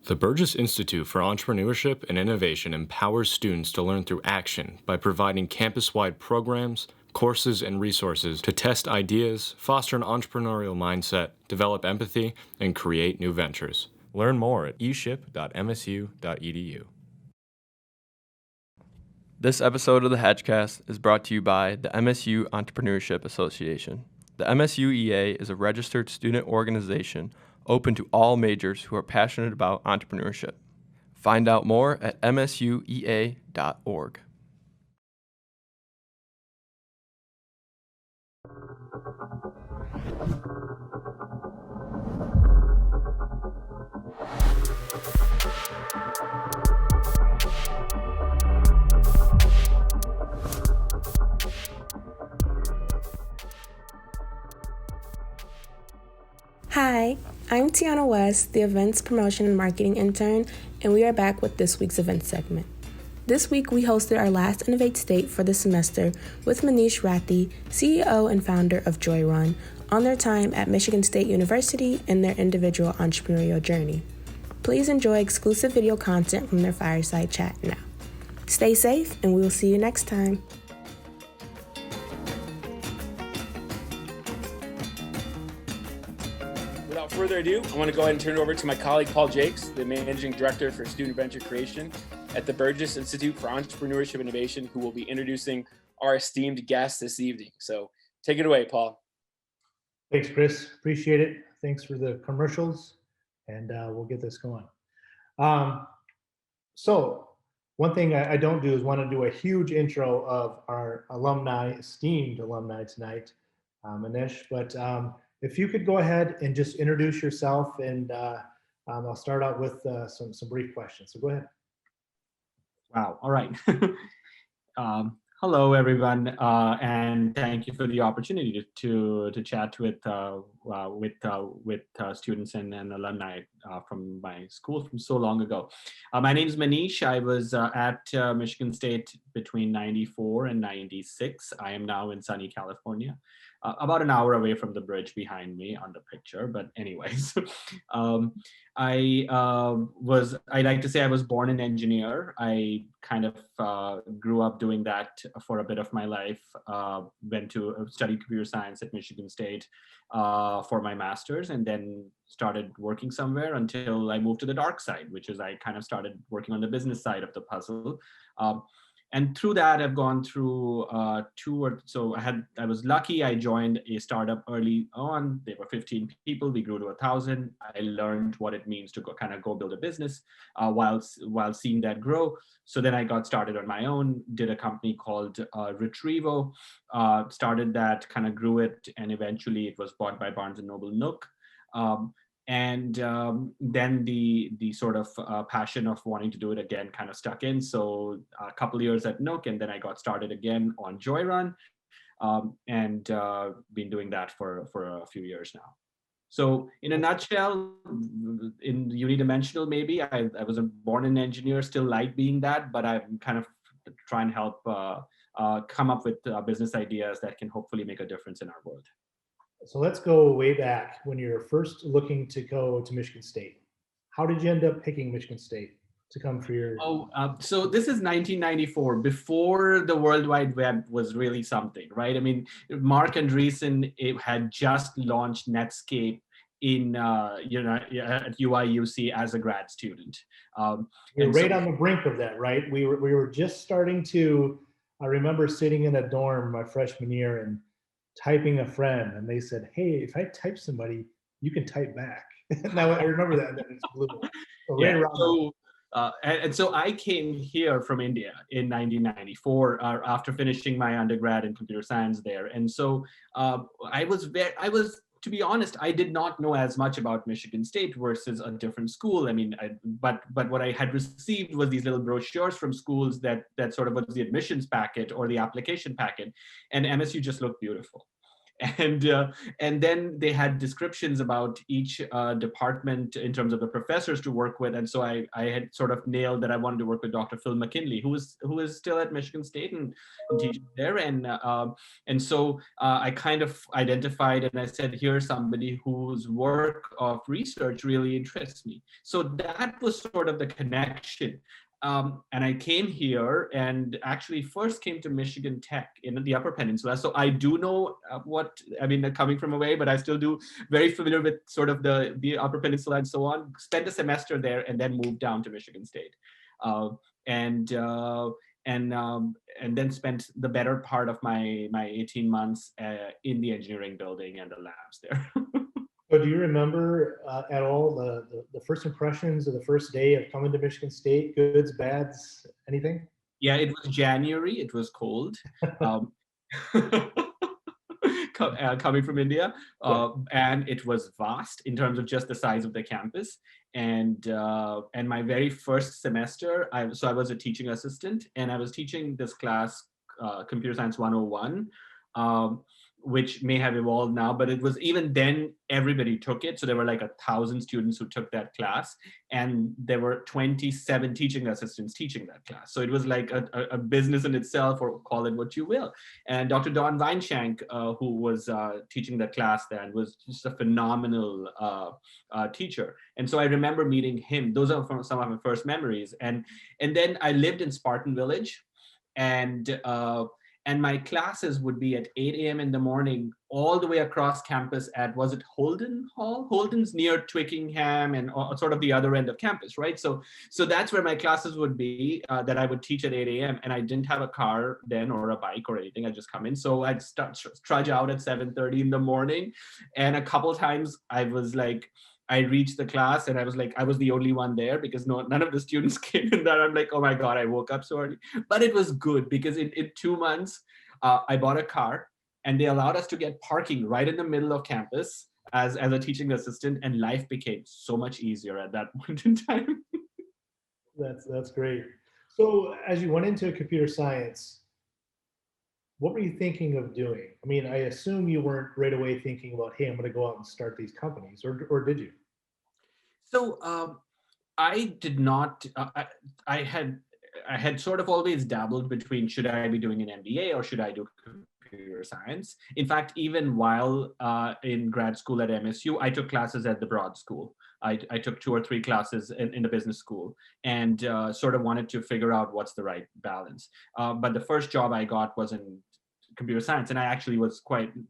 The Burgess Institute for Entrepreneurship and Innovation empowers students to learn through action by providing campus-wide programs, courses, and resources to test ideas, foster an entrepreneurial mindset, develop empathy, and create new ventures. Learn more at eship.msu.edu. This episode of the Hatchcast is brought to you by the MSU Entrepreneurship Association. The MSU EA is a registered student organization open to all majors who are passionate about entrepreneurship. Find out more at msuea.org. Hi, I'm Tiana West, the Events Promotion and Marketing Intern, and we are back with this week's event segment. This week, we hosted our last Innovate State for the semester with Manish, Rathi, CEO and founder of JoyRun, on their time at Michigan State University and their individual entrepreneurial journey. Please enjoy exclusive video content from their fireside chat now. Stay safe, and we will see you next time. Without further ado, I want to go ahead and turn it over to my colleague, Paul Jakes, the Managing Director for Student Venture Creation at the Burgess Institute for Entrepreneurship Innovation, who will be introducing our esteemed guest this evening. So take it away, Paul. Thanks, Chris. Appreciate it. Thanks for the commercials, and we'll get this going. So one thing I don't do is want to do a huge intro of our esteemed alumni tonight, Manish, but if you could go ahead and just introduce yourself, and I'll start out with some brief questions. So go ahead. Wow. All right. Hello, everyone, and thank you for the opportunity to chat with students and alumni from my school from so long ago. My name is Manish. I was at Michigan State between 94 and 96. I am now in sunny California. About an hour away from the bridge behind me on the picture, but anyways, I like to say I was born an engineer. I kind of grew up doing that for a bit of my life. Went to study computer science at Michigan State for my master's, and then started working somewhere until I moved to the dark side, which is I kind of started working on the business side of the puzzle. And through that, I've gone through I was lucky. I joined a startup early on. There were 15 people. We grew to 1,000. I learned what it means to go build a business while seeing that grow. So then I got started on my own, did a company called Retrievo, started that, kind of grew it, and eventually it was bought by Barnes & Noble Nook. And then the sort of passion of wanting to do it again kind of stuck in. So a couple of years at Nook, and then I got started again on JoyRun, and been doing that for a few years now. So in a nutshell, in unidimensional, maybe I was born an engineer, still like being that, but I'm kind of trying to help come up with business ideas that can hopefully make a difference in our world. So let's go way back when you were first looking to go to Michigan State. How did you end up picking Michigan State to come for your? So this is 1994, before the World Wide Web was really something, right? I mean, Mark Andreessen had just launched Netscape in at UIUC as a grad student. You're right on the brink of that, right? We were just starting to. I remember sitting in a dorm my freshman year and typing a friend, and they said, "Hey, if I type somebody, you can type back." Now I remember that, and then it's blue. So yeah. So I came here from India in 1994 after finishing my undergrad in computer science there, and so to be honest, I did not know as much about Michigan State versus a different school. I mean, but what I had received was these little brochures from schools that sort of was the admissions packet or the application packet, and MSU just looked beautiful. And then they had descriptions about each department in terms of the professors to work with. And so I had sort of nailed that I wanted to work with Dr. Phil McKinley, who is still at Michigan State and teaching there. And so I kind of identified and I said, here's somebody whose work of research really interests me. So that was sort of the connection. And I came here and actually first came to Michigan Tech in the Upper Peninsula. So I do know coming from away, but I still do very familiar with sort of the Upper Peninsula and so on. Spent a semester there and then moved down to Michigan State. And then spent the better part of my 18 months in the engineering building and the labs there. So do you remember at all the first impressions of the first day of coming to Michigan State? Goods, bads, anything? Yeah, it was January. It was cold. Coming from India, and it was vast in terms of just the size of the campus. And my very first semester, I was a teaching assistant, and I was teaching this class, Computer Science 101. Which may have evolved now, but it was even then everybody took it. So there were like 1,000 students who took that class, and there were 27 teaching assistants teaching that class. So it was like a business in itself, or call it what you will. And Dr. Don Weinshank, who was teaching that class then, was just a phenomenal teacher. And so I remember meeting him. Those are some of my first memories. And then I lived in Spartan Village, and my classes would be at 8 a.m. in the morning, all the way across campus at, was it Holden Hall? Holden's near Twickenham and sort of the other end of campus, right? So that's where my classes would be, that I would teach at 8 a.m. And I didn't have a car then or a bike or anything. I'd just come in. So I'd trudge out at 7:30 in the morning. And a couple of times I reached the class and I was the only one there because none of the students came in there. I'm like, oh my God, I woke up so early. But it was good because in 2 months, I bought a car and they allowed us to get parking right in the middle of campus as a teaching assistant, and life became so much easier at that point in time. That's great. So as you went into computer science, what were you thinking of doing? I mean, I assume you weren't right away thinking about, hey, I'm going to go out and start these companies, or did you? So I did not. I had sort of always dabbled between, should I be doing an MBA or should I do computer science? In fact, even while in grad school at MSU, I took classes at the Broad School. I took 2 or 3 classes in the business school, and sort of wanted to figure out what's the right balance. But the first job I got was in computer science, and I actually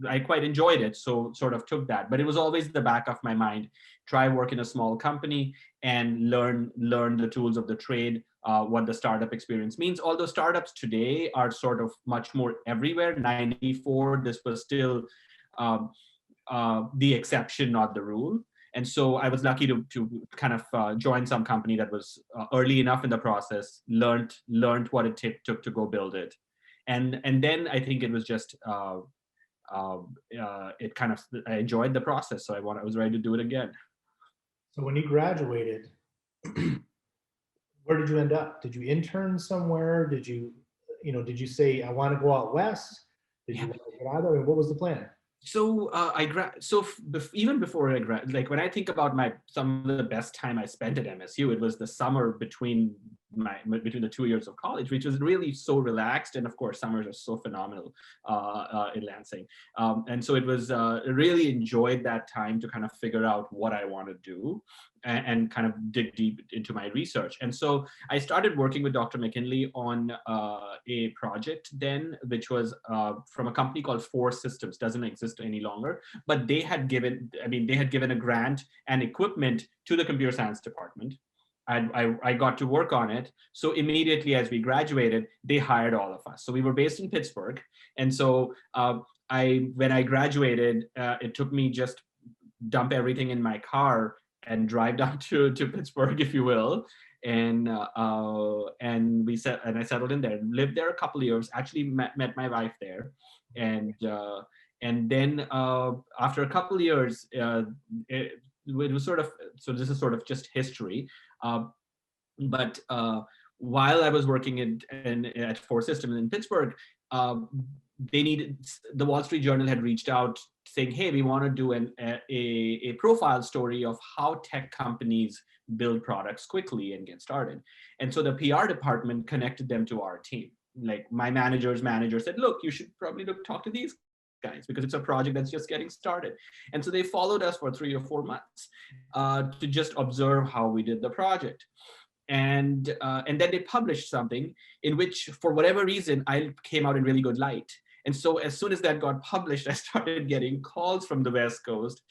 I quite enjoyed it, so sort of took that. But it was always in the back of my mind, try work in a small company and learn the tools of the trade, what the startup experience means. Although startups today are sort of much more everywhere. 94, this was still the exception, not the rule. And so I was lucky to kind of join some company that was early enough in the process, learned what it took to go build it. And then I think it was just, it kind of, I enjoyed the process. So I was ready to do it again. So when you graduated, where did you end up? Did you intern somewhere? Did you say, I want to go out west? Did you want to get out there? What was the plan? So even before I grad, like when I think about some of the best time I spent at MSU, it was the summer between the 2 years of college, which was really so relaxed. And of course, summers are so phenomenal in Lansing. And so it was, I really enjoyed that time to kind of figure out what I want to do and kind of dig deep into my research. And so I started working with Dr. McKinley on a project then, which was from a company called Force Systems, doesn't exist any longer, but they had given a grant and equipment to the computer science department. I got to work on it. So immediately as we graduated, they hired all of us. So we were based in Pittsburgh. And so when I graduated, it took me just dump everything in my car and drive down to Pittsburgh, if you will. And I settled in there, lived there a couple of years, actually met my wife there. And then after a couple of years, it was sort of, so this is sort of just history. But while I was working at Force Systems in Pittsburgh, the Wall Street Journal had reached out saying, hey, we want to do a profile story of how tech companies build products quickly and get started. And so the PR department connected them to our team. Like my manager's manager said, look, you should probably talk to these guys because it's a project that's just getting started. And so they followed us for 3 or 4 months to just observe how we did the project. And then they published something in which, for whatever reason, I came out in really good light. And so as soon as that got published, I started getting calls from the West Coast,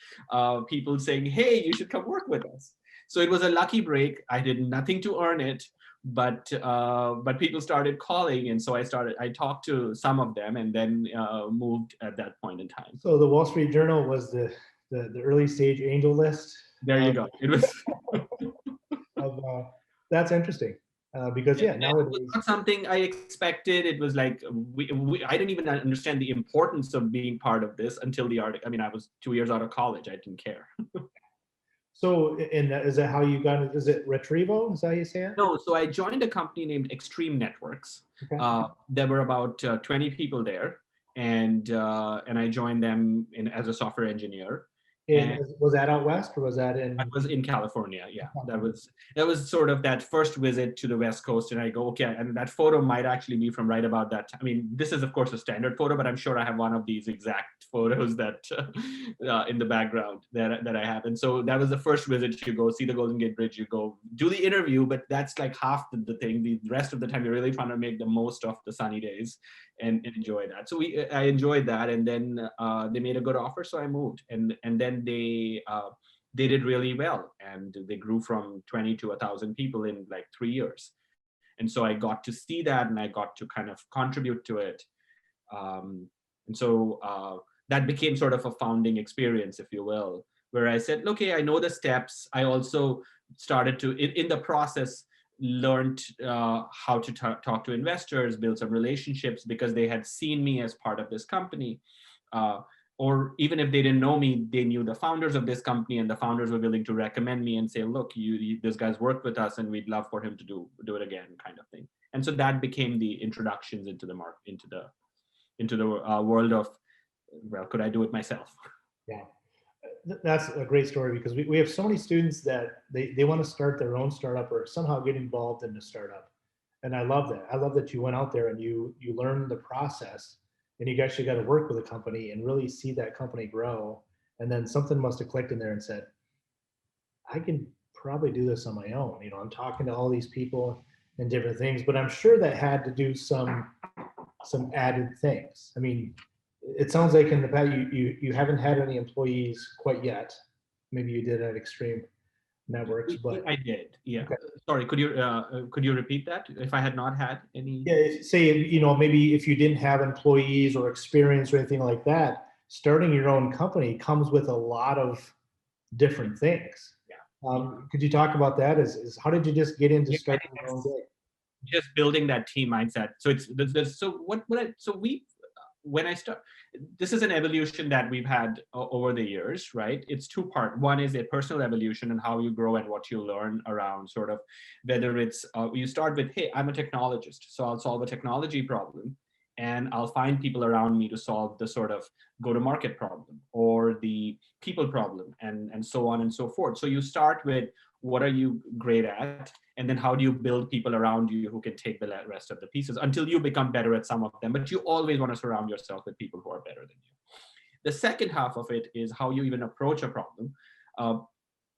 people saying, hey, you should come work with us. So it was a lucky break. I did nothing to earn it, but people started calling. And so I talked to some of them and then moved at that point in time. So the Wall Street Journal was the early stage angel list. There you go. It was that's interesting. Because nowadays it was not something I expected. It was like I didn't even understand the importance of being part of this until the article. I mean, I was 2 years out of college. I didn't care. So, is that how you got it? Is it Retrievo? Is that how you say it? No. So I joined a company named Extreme Networks. Okay. There were about 20 people there, and I joined them as a software engineer. Was that out west or was that in? I was in California. Yeah, that was sort of that first visit to the West Coast, and I go, okay, and that photo might actually be from right about that time. I mean, this is of course a standard photo, but I'm sure I have one of these exact photos that in the background that I have. And so that was the first visit. You go see the Golden Gate Bridge, you go do the interview, but that's like half the thing. The rest of the time, you're really trying to make the most of the sunny days and enjoy that. So I enjoyed that, and then they made a good offer, so I moved, and then they did really well, and they grew from 20 to 1,000 people in like 3 years. And so I got to see that, and I got to kind of contribute to it, and so that became sort of a founding experience, if you will, where I said, okay, I know the steps. I also started to in the process learned how to talk to investors, build some relationships, because they had seen me as part of this company. Or even if they didn't know me, they knew the founders of this company, and the founders were willing to recommend me and say, look, this guy's worked with us and we'd love for him to do it again, kind of thing. And so that became the introductions into the market, into the world of, well, could I do it myself? Yeah. That's a great story, because we have so many students that they want to start their own startup or somehow get involved in the startup. And I love that. I love that you went out there and you learned the process, and you actually got to work with a company and really see that company grow. And then something must have clicked in there and said, I can probably do this on my own. You know, I'm talking to all these people and different things, but I'm sure that had to do some added things. I mean, it sounds like in the past you haven't had any employees quite yet. Maybe you did at Extreme Networks, but I did. Yeah. Okay. Sorry, could you repeat that? If I had not had any. Yeah. Say, maybe if you didn't have employees or experience or anything like that, starting your own company comes with a lot of different things. Yeah. Could you talk about that? Is how did you just get into starting your own day? Just building that team mindset. So when I start, this is an evolution that we've had over the years, right? It's two part. One is a personal evolution and how you grow and what you learn around sort of, whether it's, you start with, hey, I'm a technologist, so I'll solve a technology problem, and I'll find people around me to solve the sort of go-to-market problem or the people problem, and so on and so forth. So you start with, what are you great at? And then how do you build people around you who can take the rest of the pieces until you become better at some of them? But you always want to surround yourself with people who are better than you. The second half of it is how you even approach a problem.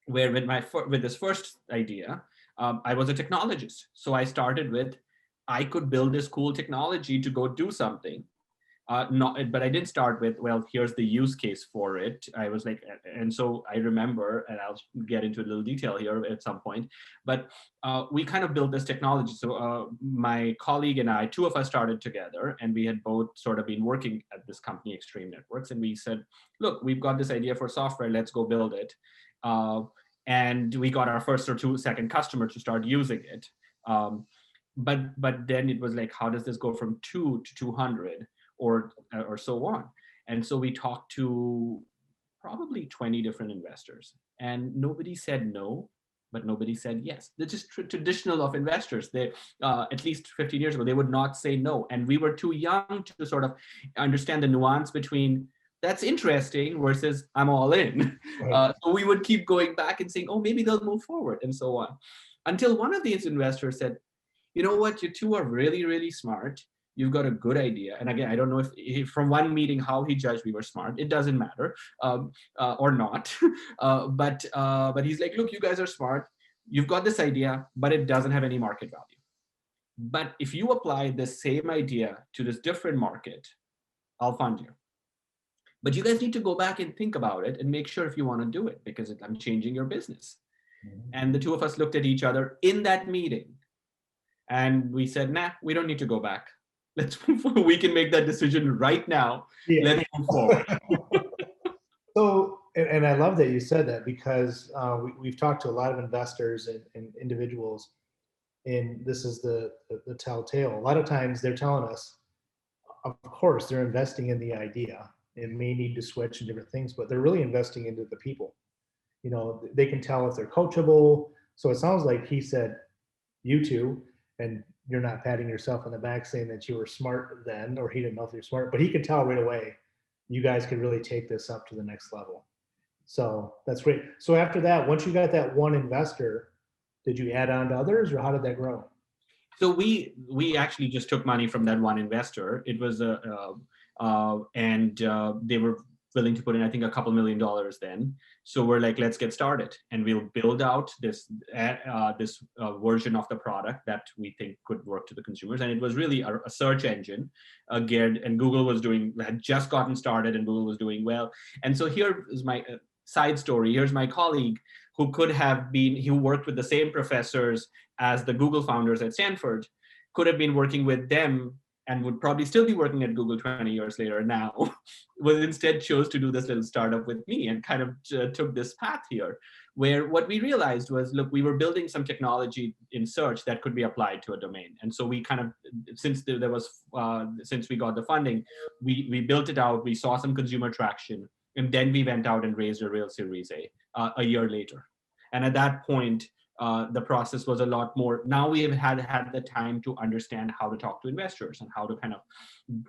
Where with this first idea, I was a technologist. So I started with, I could build this cool technology to go do something. But I didn't start with, well, here's the use case for it. I was like, and so I remember, and I'll get into a little detail here at some point, but we kind of built this technology. So my colleague and I, two of us started together, and we had both sort of been working at this company, Extreme Networks. And we said, look, we've got this idea for software, let's go build it. And we got our first or second customer to start using it. But then it was like, how does this go from 2 to 200? Or so on. And so we talked to probably 20 different investors, and nobody said no. but nobody said yes. They're just traditional of investors. They, at least 15 years ago, they would not say no. And we were too young to sort of understand the nuance between that's interesting versus I'm all in. Right. So we would keep going back and saying, oh, maybe they'll move forward and so on. Until one of these investors said, you know what, you two are really, really smart. You've got a good idea. And again, I don't know if from one meeting how he judged we were smart. It doesn't matter, or not. But he's like, look, you guys are smart. You've got this idea, but it doesn't have any market value. But if you apply the same idea to this different market, I'll fund you. But you guys need to go back and think about it and make sure if you want to do it, because I'm changing your business. And the two of us looked at each other in that meeting and we said, nah, we don't need to go back. Let's move forward. We can make that decision right now. Yeah. Let's move forward. So, and I love that you said that, because we've talked to a lot of investors and individuals, and this is the telltale. A lot of times they're telling us, of course, they're investing in the idea. It may need to switch and different things, but they're really investing into the people. You know, they can tell if they're coachable. So it sounds like he said, you two, and you're not patting yourself on the back saying that you were smart then, or he didn't know if you're smart, but he could tell right away, you guys could really take this up to the next level. So that's great. So after that, once you got that one investor, did you add on to others, or how did that grow? So we actually just took money from that one investor. It was they were willing to put in, I think, a couple $1 million then. So we're like, let's get started, and we'll build out this version of the product that we think could work to the consumers. And it was really a search engine geared, and Google had just gotten started, and Google was doing well. And so here is my side story. Here's my colleague who he worked with the same professors as the Google founders at Stanford, could have been working with them and would probably still be working at Google 20 years later now, was instead chose to do this little startup with me and kind of took this path here, where what we realized was, look, we were building some technology in search that could be applied to a domain. And so we kind of, since we got the funding, we built it out, we saw some consumer traction, and then we went out and raised a real Series A year later. And at that point, the process was a lot more. Now we have had the time to understand how to talk to investors and how to kind of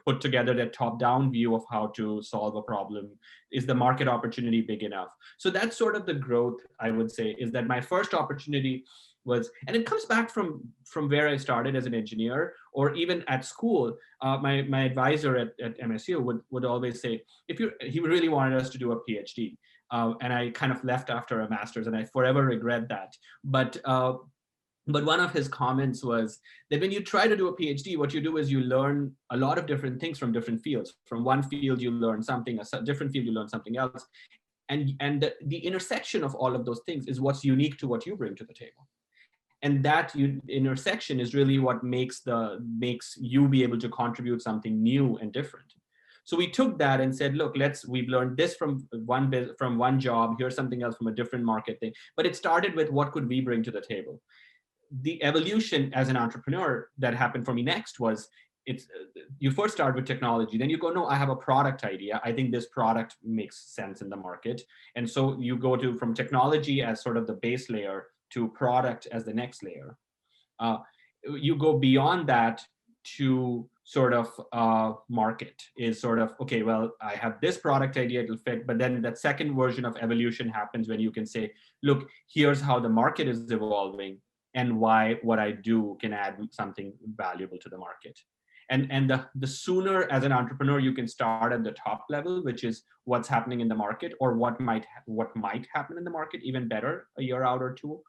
put together that top-down view of how to solve a problem. Is the market opportunity big enough? So that's sort of the growth, I would say, is that my first opportunity was, and it comes back from where I started as an engineer, or even at school. My advisor at MSU would always say, he really wanted us to do a PhD. And I kind of left after a master's, and I forever regret that. But one of his comments was that when you try to do a PhD, what you do is you learn a lot of different things from different fields. From one field, you learn something, a different field, you learn something else. And the intersection of all of those things is what's unique to what you bring to the table. And that intersection is really what makes you be able to contribute something new and different. So we took that and said, look, we've learned this from one job, here's something else from a different market thing. But it started with, what could we bring to the table? The evolution as an entrepreneur that happened for me next was, you first start with technology, then you go, no, I have a product idea. I think this product makes sense in the market. And so you go from technology as sort of the base layer to product as the next layer. You go beyond that to sort of market is sort of, okay, well, I have this product idea, it'll fit. But then that second version of evolution happens when you can say, look, here's how the market is evolving and why what I do can add something valuable to the market. And the sooner as an entrepreneur you can start at the top level, which is what's happening in the market, or what might happen in the market, even better a year out or two,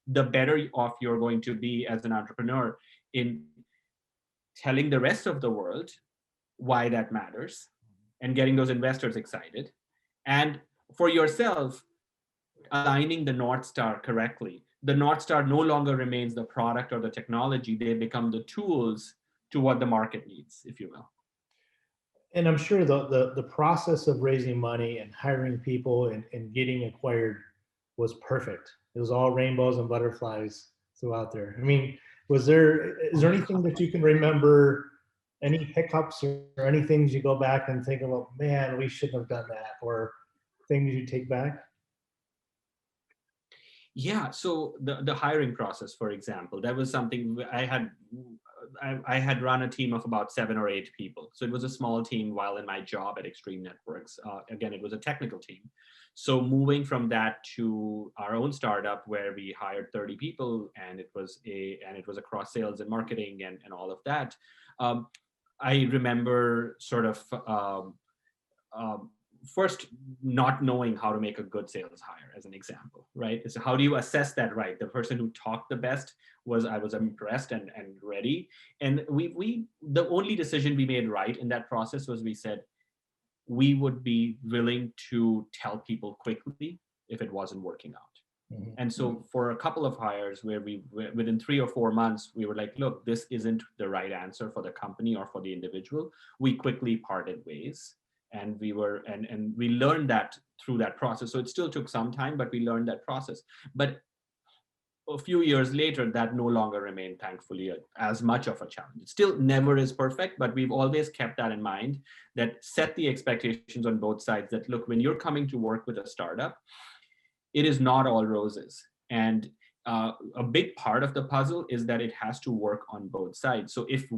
the better off you're going to be as an entrepreneur in telling the rest of the world why that matters and getting those investors excited. And for yourself, aligning the North Star correctly. The North Star no longer remains the product or the technology. They become the tools to what the market needs, if you will. And I'm sure the process of raising money and hiring people and getting acquired was perfect. It was all rainbows and butterflies throughout there. I mean, is there anything that you can remember, any hiccups or any things you go back and think about, man, we shouldn't have done that, or things you take back? Yeah, so the hiring process, for example, that was something I had run a team of about 7 or 8 people. So it was a small team while in my job at Extreme Networks. Again, it was a technical team. So moving from that to our own startup where we hired 30 people and it was across sales and marketing and all of that. Um, I remember sort of um, first not knowing how to make a good sales hire, as an example, right? So how do you assess that? Right, the person who talked the best I was impressed and ready, and we the only decision we made right in that process was we said we would be willing to tell people quickly if it wasn't working out. And so for a couple of hires where within 3 or 4 months, we were like, look, this isn't the right answer for the company or for the individual. We quickly parted ways. And we learned that through that process. So it still took some time, but we learned that process. But a few years later, that no longer remained, thankfully, as much of a challenge. It still never is perfect, but we've always kept that in mind, that set the expectations on both sides that, look, when you're coming to work with a startup, it is not all roses. And a big part of the puzzle is that it has to work on both sides. So if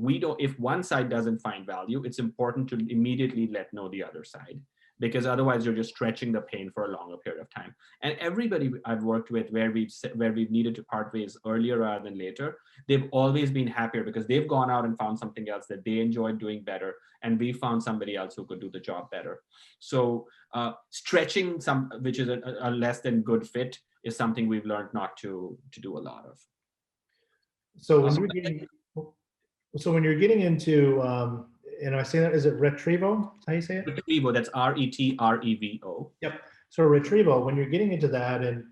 one side doesn't find value, it's important to immediately let know the other side, because otherwise you're just stretching the pain for a longer period of time. And everybody I've worked with where we've needed to part ways earlier rather than later, they've always been happier because they've gone out and found something else that they enjoyed doing better, and we found somebody else who could do the job better. So stretching which is a less than good fit, is something we've learned not to do a lot of. So when you're getting into, and I say that, is it retrieval? How you say it? Retrievo, that's RETREVO. Yep. So retrieval, when you're getting into that, and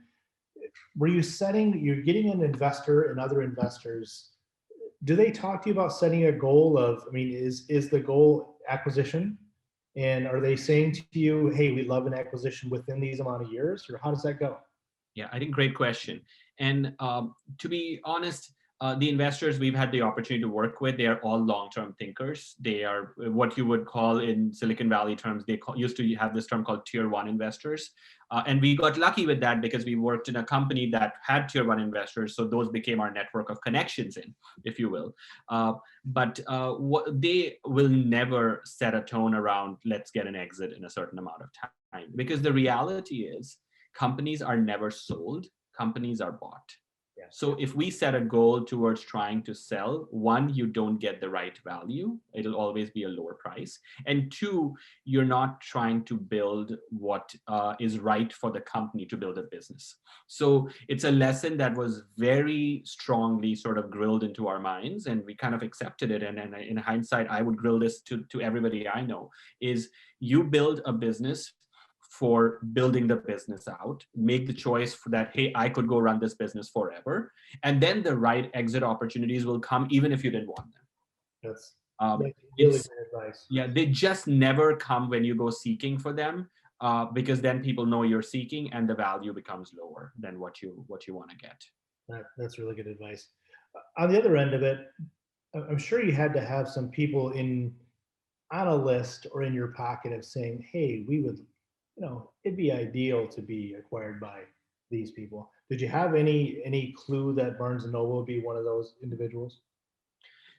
you're getting an investor and other investors, do they talk to you about setting a goal of, I mean, is the goal acquisition? And are they saying to you, hey, we love an acquisition within these amount of years, or how does that go? Yeah, I think great question. And to be honest, the investors we've had the opportunity to work with, they are all long-term thinkers. They are what you would call in Silicon Valley terms, used to have this term called tier 1 investors. And we got lucky with that because we worked in a company that had tier 1 investors. So those became our network of connections if you will. But they will never set a tone around, let's get an exit in a certain amount of time. Because the reality is, companies are never sold, companies are bought. Yeah. So if we set a goal towards trying to sell, one, you don't get the right value. It'll always be a lower price. And two, you're not trying to build what is right for the company to build a business. So it's a lesson that was very strongly sort of grilled into our minds, and we kind of accepted it. And in hindsight, I would grill this to everybody I know, is you build a business for building the business out, make the choice for that, hey, I could go run this business forever. And then the right exit opportunities will come even if you didn't want them. That's really good advice. Yeah, they just never come when you go seeking for them, because then people know you're seeking and the value becomes lower than what you want to get. That's really good advice. On the other end of it, I'm sure you had to have some people on a list or in your pocket of saying, hey, we would, it'd be ideal to be acquired by these people. Did you have any clue that Barnes & Noble would be one of those individuals?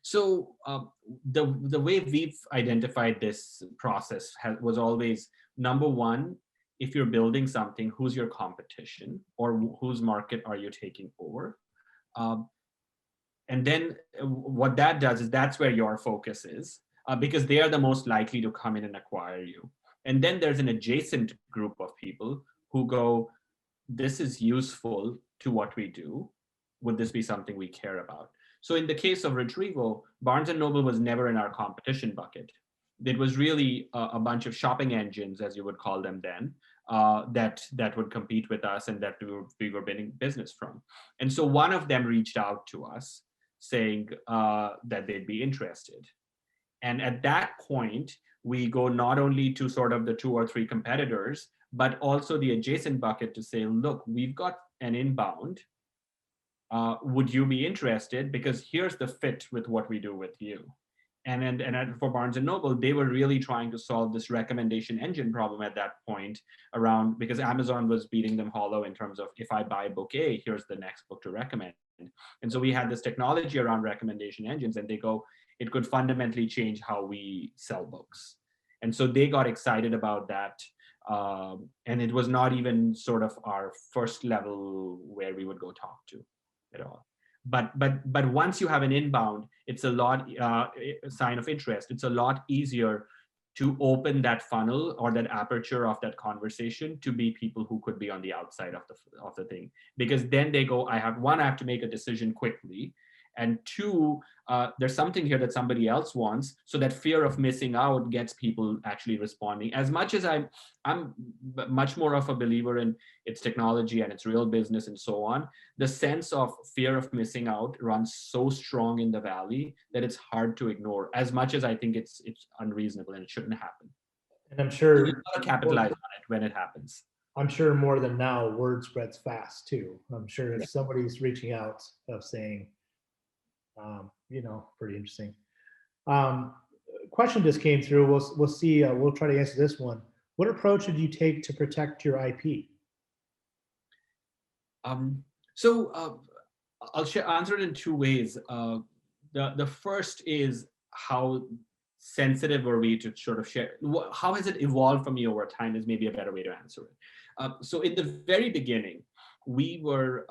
So the way we've identified this process was always, number one, if you're building something, who's your competition or whose market are you taking over? And then what that does is that's where your focus is, because they are the most likely to come in and acquire you. And then there's an adjacent group of people who go, this is useful to what we do. Would this be something we care about? So in the case of Retrievo, Barnes & Noble was never in our competition bucket. It was really a bunch of shopping engines, as you would call them then, that would compete with us and that we were winning business from. And so one of them reached out to us saying that they'd be interested. And at that point, we go not only to sort of the 2 or 3 competitors, but also the adjacent bucket to say, look, we've got an inbound. Would you be interested? Because here's the fit with what we do with you. for Barnes and Noble, they were really trying to solve this recommendation engine problem at that point around, because Amazon was beating them hollow in terms of, if I buy book A, here's the next book to recommend. And so we had this technology around recommendation engines, and they go, it could fundamentally change how we sell books. And so they got excited about that. And it was not even sort of our first level where we would go talk to at all. But once you have an inbound, it's a lot sign of interest. It's a lot easier to open that funnel or that aperture of that conversation to be people who could be on the outside of the thing, because then they go, I have to make a decision quickly, and two, there's something here that somebody else wants. So that fear of missing out gets people actually responding. As much as I'm much more of a believer in its technology and its real business and so on, the sense of fear of missing out runs so strong in the Valley that it's hard to ignore, as much as I think it's unreasonable and it shouldn't happen. And I'm sure you gotta capitalize on it when it happens. I'm sure more than now, word spreads fast too. I'm sure if somebody's reaching out of saying, pretty interesting. Question just came through. We'll see. We'll try to answer this one. What approach did you take to protect your IP? I'll answer it in two ways. The first is, how sensitive were we to sort of share? How has it evolved for me over time is maybe a better way to answer it. So in the very beginning, we were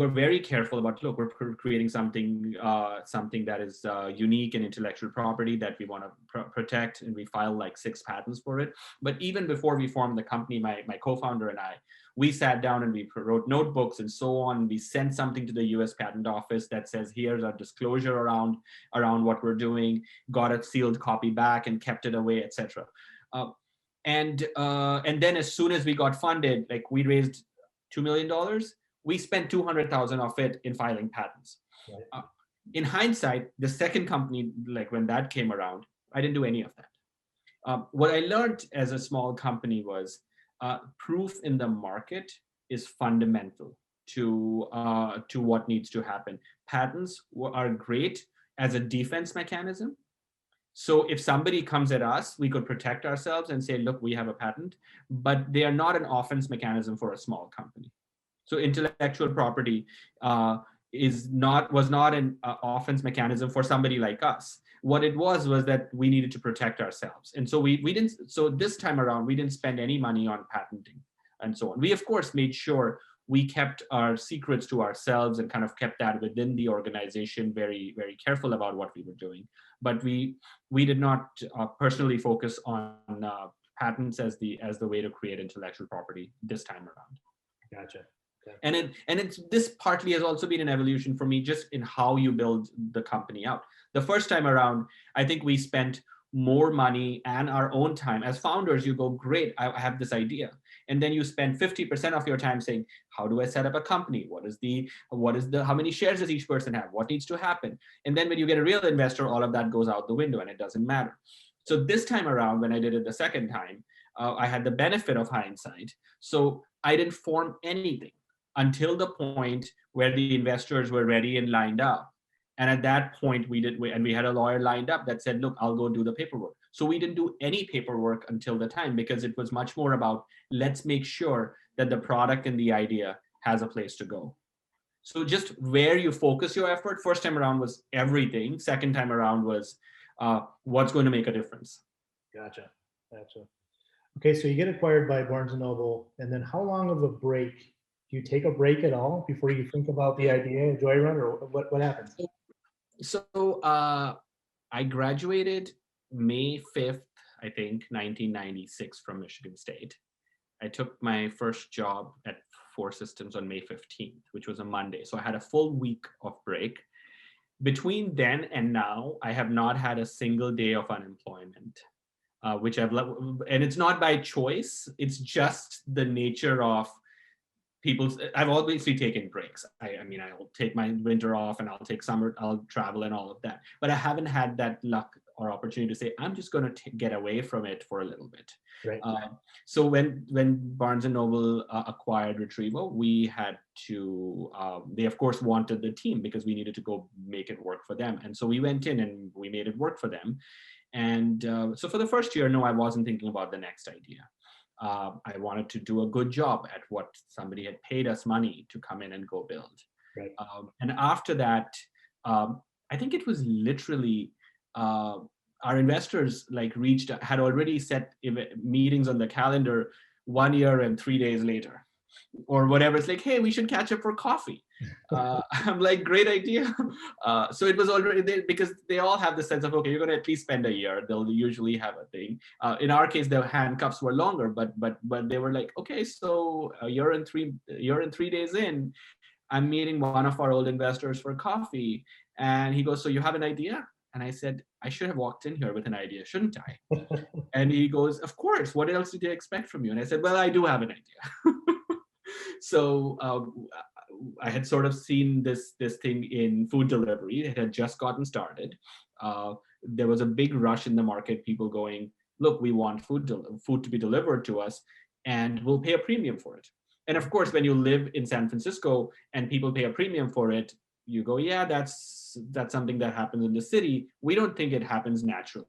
very careful about, look, we're creating something that is unique and intellectual property that we want to protect, and we filed like 6 patents for it. But even before we formed the company, my co-founder and I, we sat down and we wrote notebooks and so on. We sent something to the US Patent Office that says, here's our disclosure around what we're doing, got a sealed copy back and kept it away, etc. And then as soon as we got funded, like we raised $2 million, we spent $200,000 of it in filing patents. Right. In hindsight, the second company, like when that came around, I didn't do any of that. What I learned as a small company was proof in the market is fundamental to what needs to happen. Patents are great as a defense mechanism. So if somebody comes at us, we could protect ourselves and say, look, we have a patent, but they are not an offense mechanism for a small company. So intellectual property was not an offense mechanism for somebody like us. What it was that we needed to protect ourselves. And so we didn't, so this time around, we didn't spend any money on patenting and so on. We, of course, made sure we kept our secrets to ourselves and kind of kept that within the organization, very, very careful about what we were doing. But we did not personally focus on patents as the way to create intellectual property this time around. Gotcha. Okay. And it's this partly has also been an evolution for me just in how you build the company out. The first time around, I think we spent more money and our own time. As founders, you go, great, I have this idea. And then you spend 50% of your time saying, how do I set up a company? How many shares does each person have? What needs to happen? And then when you get a real investor, all of that goes out the window and it doesn't matter. So this time around, when I did it the second time, I had the benefit of hindsight. So I didn't form anything until the point where the investors were ready and lined up. And at that point, we had a lawyer lined up that said, look, I'll go do the paperwork. So we didn't do any paperwork until the time, because it was much more about, let's make sure that the product and the idea has a place to go. So just where you focus your effort, first time around was everything. Second time around was what's going to make a difference. Gotcha. Okay, so you get acquired by Barnes & Noble, and then how long of a break? Do you take a break at all before you think about the idea of JoyRun, or what happens? So I graduated May 5th, I think, 1996 from Michigan State. I took my first job at 4 Systems on May 15th, which was a Monday. So I had a full week of break. Between then and now, I have not had a single day of unemployment, which and it's not by choice. It's just the nature of I've obviously taken breaks. I mean, I'll take my winter off and I'll take summer, I'll travel and all of that. But I haven't had that luck or opportunity to say, I'm just going to get away from it for a little bit. Right. So when Barnes and Noble acquired Retrievo, we had to, they of course wanted the team because we needed to go make it work for them. And so we went in and we made it work for them. And so for the first year, no, I wasn't thinking about the next idea. I wanted to do a good job at what somebody had paid us money to come in and go build. Right. And after that, I think it was literally our investors had already set meetings on the calendar 1 year and 3 days later, or whatever. It's like, hey, we should catch up for coffee. I'm like, great idea. So it was already there because they all have the sense of, okay, you're going to at least spend a year. They'll usually have a thing. In our case, the handcuffs were longer, but they were like, okay, so a year and 3 days in, I'm meeting one of our old investors for coffee. And he goes, so you have an idea? And I said, I should have walked in here with an idea, shouldn't I? And he goes, of course, what else did they expect from you? And I said, well, I do have an idea. So I had sort of seen this thing in food delivery. It had just gotten started. There was a big rush in the market, people going, look, we want food to be delivered to us, and we'll pay a premium for it. And of course, when you live in San Francisco and people pay a premium for it, you go, yeah, that's something that happens in the city. We don't think it happens naturally.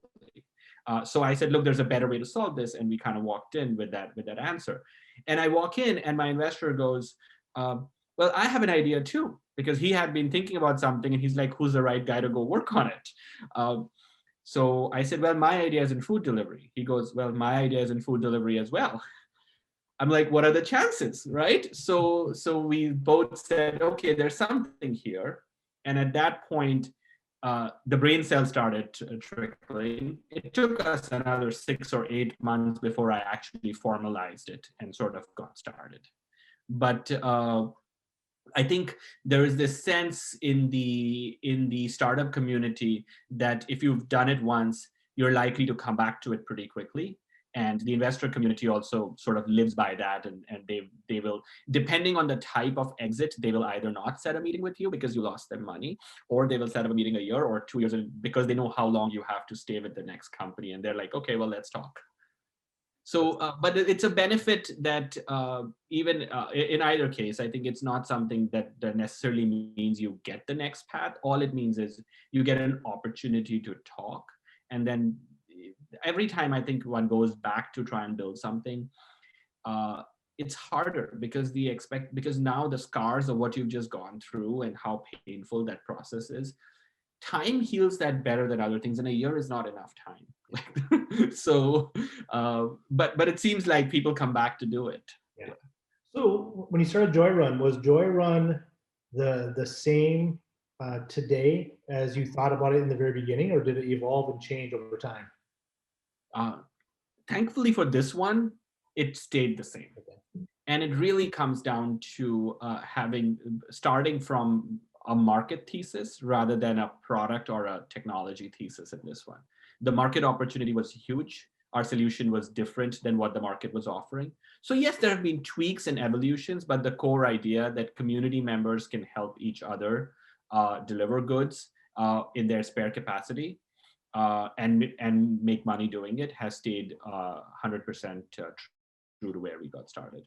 So I said, look, there's a better way to solve this. And we kind of walked in with that answer. And I walk in and my investor goes, well, I have an idea too, because he had been thinking about something and he's like, who's the right guy to go work on it? So I said, well, my idea is in food delivery. He goes, well, my idea is in food delivery as well. I'm like, what are the chances, right? So we both said, okay, there's something here. And at that point, the brain cells started trickling. It took us another 6 or 8 months before I actually formalized it and sort of got started. But I think there is this sense in the startup community that if you've done it once, you're likely to come back to it pretty quickly. And the investor community also sort of lives by that, and they will, depending on the type of exit, they will either not set a meeting with you because you lost them money, or they will set up a meeting a year or 2 years because they know how long you have to stay with the next company, and they're like, okay, well, let's talk. So, but it's a benefit that even in either case, I think it's not something that necessarily means you get the next path. All it means is you get an opportunity to talk, and then every time I think one goes back to try and build something, it's harder because because now the scars of what you've just gone through and how painful that process is, time heals that better than other things, and a year is not enough time. So, but it seems like people come back to do it. Yeah. So when you started JoyRun, was JoyRun the same today as you thought about it in the very beginning, or did it evolve and change over time? Thankfully for this one, it stayed the same. Okay. And it really comes down to starting from a market thesis rather than a product or a technology thesis in this one. The market opportunity was huge. Our solution was different than what the market was offering. So yes, there have been tweaks and evolutions, but the core idea that community members can help each other deliver goods in their spare capacity and make money doing it has stayed 100% true to where we got started.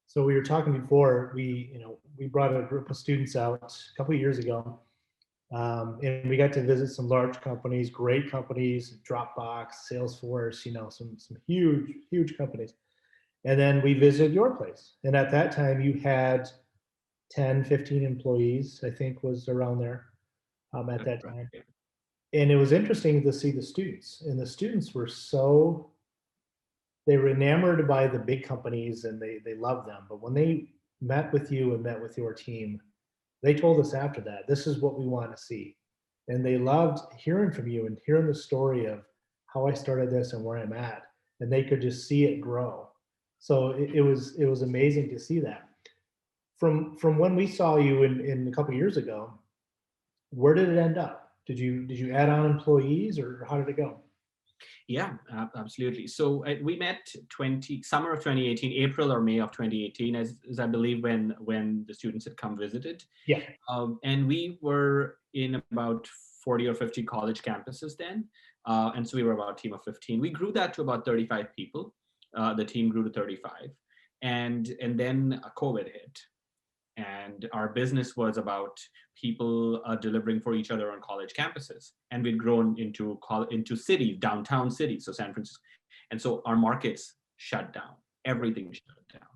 So we were talking before, we brought a group of students out a couple of years ago, and we got to visit some large companies, great companies, Dropbox, Salesforce, some huge companies. And then we visited your place. And at that time you had 10, 15 employees, I think was around there at that time. And it was interesting to see the students, and the students were they were enamored by the big companies and they loved them. But when they met with you and met with your team, they told us after that, this is what we want to see. And they loved hearing from you and hearing the story of how I started this and where I'm at. And they could just see it grow. So it was amazing to see that. From when we saw you in a couple of years ago, where did it end up? Did you add on employees, or how did it go? Yeah, absolutely. So we met summer of 2018, April or May of 2018, as I believe when the students had come visited. Yeah. And we were in about 40 or 50 college campuses then. And so we were about a team of 15. We grew that to about 35 people. The team grew to 35. And then COVID hit. And our business was about people delivering for each other on college campuses, and we'd grown into cities, downtown cities, so San Francisco, and so our markets shut down, everything shut down,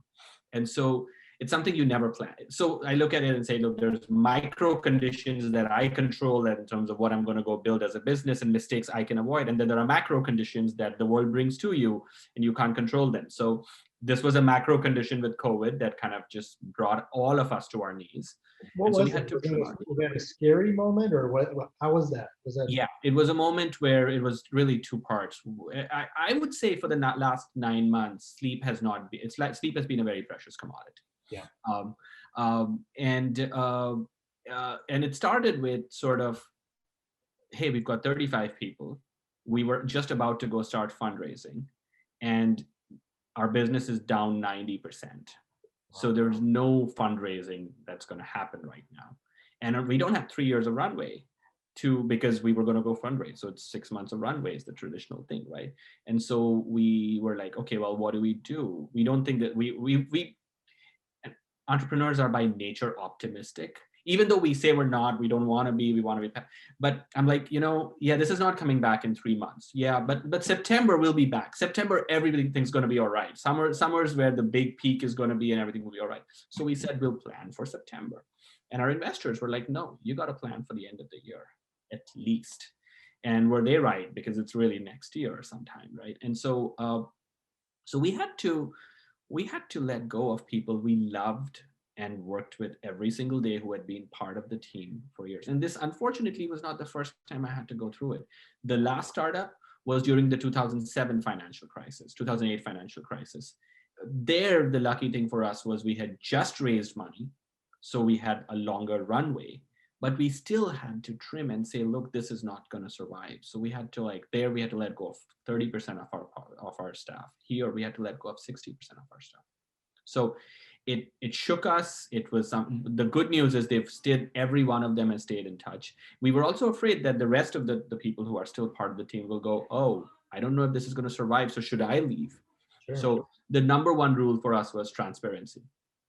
and so it's something you never plan. So I look at it and say, look, there's micro conditions that I control in terms of what I'm going to go build as a business and mistakes I can avoid, and then there are macro conditions that the world brings to you and you can't control them. So this was a macro condition with COVID that kind of just brought all of us to our knees. What was it? Was that a scary moment, or what? How was that? Was that? Yeah, it was a moment where it was really two parts. I would say for the last 9 months, sleep has not been. It's like sleep has been a very precious commodity. Yeah. And it started with sort of, hey, we've got 35 people. We were just about to go start fundraising, and our business is down 90%. So there's no fundraising that's going to happen right now. And we don't have 3 years of runway because we were going to go fundraise. So it's 6 months of runway is the traditional thing, right? And so we were like, okay, well, what do? We don't think that we entrepreneurs are by nature optimistic. Even though we say we're not, we don't want to be, we want to be, but I'm like, yeah, this is not coming back in 3 months. Yeah, but September we'll be back. September, everything's going to be all right. Summer's where the big peak is going to be and everything will be all right. So we said we'll plan for September. And our investors were like, no, you got to plan for the end of the year, at least. And were they right? Because it's really next year or sometime, right? And so, so we had to let go of people we loved and worked with every single day who had been part of the team for years. And this, unfortunately, was not the first time I had to go through it. The last startup was during the 2007 financial crisis, 2008 financial crisis. There, the lucky thing for us was we had just raised money, so we had a longer runway, but we still had to trim and say, look, this is not going to survive. So we had to we had to let go of 30% of our staff. Here, we had to let go of 60% of our staff. So it shook us. It was the good news is every one of them has stayed in touch. We were also afraid that the rest of the people who are still part of the team will go, oh, I don't know if this is going to survive, so should I leave? Sure. So the number one rule for us was transparency.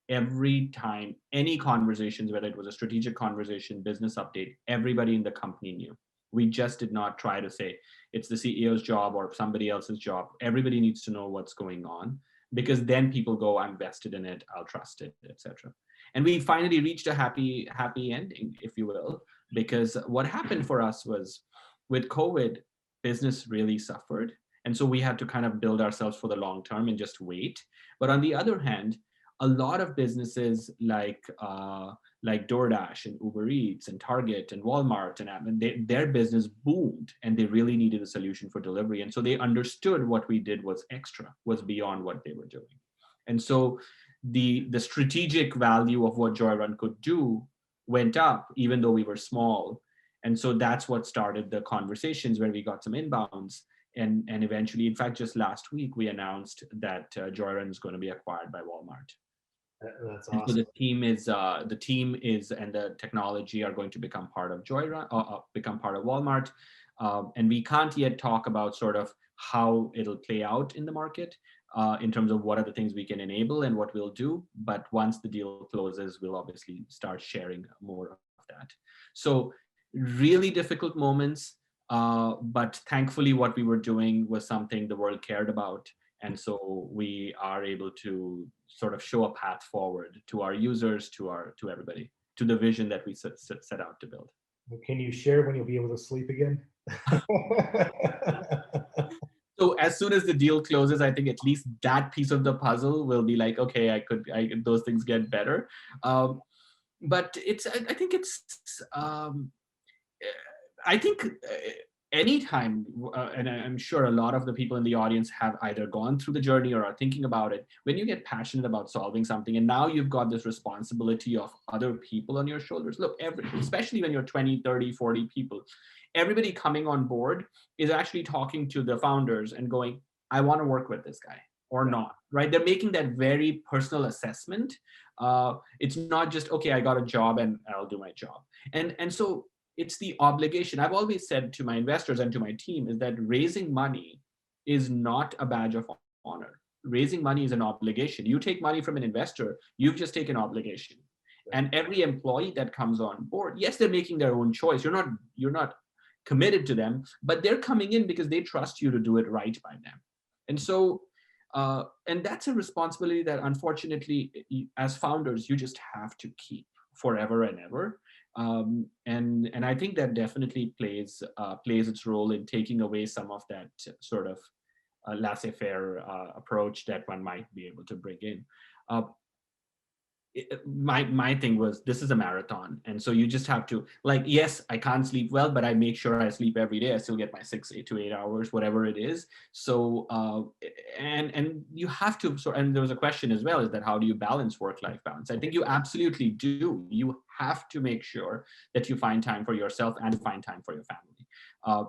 Every time, any conversations, whether it was a strategic conversation, business update, everybody in the company knew. We just did not try to say it's the CEO's job or somebody else's job. Everybody needs to know what's going on, because then people go, I'm vested in it, I'll trust it, etc. And we finally reached a happy ending, if you will, because what happened for us was with COVID, business really suffered. And so we had to kind of build ourselves for the long term and just wait. But on the other hand, a lot of businesses like DoorDash and Uber Eats and Target and Walmart and their business boomed, and they really needed a solution for delivery. And so they understood what we did was extra, was beyond what they were doing. And so the strategic value of what JoyRun could do went up, even though we were small. And so that's what started the conversations where we got some inbounds. And eventually, in fact, just last week, we announced that JoyRun is going to be acquired by Walmart. That's awesome. So the team is and the technology are going to become part of JoyRun, become part of Walmart. And we can't yet talk about sort of how it'll play out in the market in terms of what are the things we can enable and what we'll do. But once the deal closes, we'll obviously start sharing more of that. So really difficult moments, but thankfully what we were doing was something the world cared about. And so we are able to sort of show a path forward to our users, to everybody, to the vision that we set out to build. Can you share when you'll be able to sleep again? So as soon as the deal closes, I think at least that piece of the puzzle will be like, okay, those things get better. But I think anytime, and I'm sure a lot of the people in the audience have either gone through the journey or are thinking about it, when you get passionate about solving something and now you've got this responsibility of other people on your shoulders, look, especially when you're 20, 30, 40 people, everybody coming on board is actually talking to the founders and going, I want to work with this guy or not, right? They're making that very personal assessment. It's not just, okay, I got a job and I'll do my job. And so it's the obligation. I've always said to my investors and to my team is that raising money is not a badge of honor. Raising money is an obligation. You take money from an investor, you've just taken obligation. And every employee that comes on board, yes, they're making their own choice. You're not committed to them, but they're coming in because they trust you to do it right by them. And so, and that's a responsibility that unfortunately, as founders, you just have to keep forever and ever. And I think that definitely plays its role in taking away some of that sort of laissez-faire approach that one might be able to bring in. My thing was, this is a marathon, and so you just have to, like, yes, I can't sleep well, but I make sure I sleep every day. I still get my 6 to 8 hours, whatever it is. So and you have to, so, and there was a question as well, is that how do you balance work-life balance? I think you absolutely do. You have to make sure that you find time for yourself and find time for your family,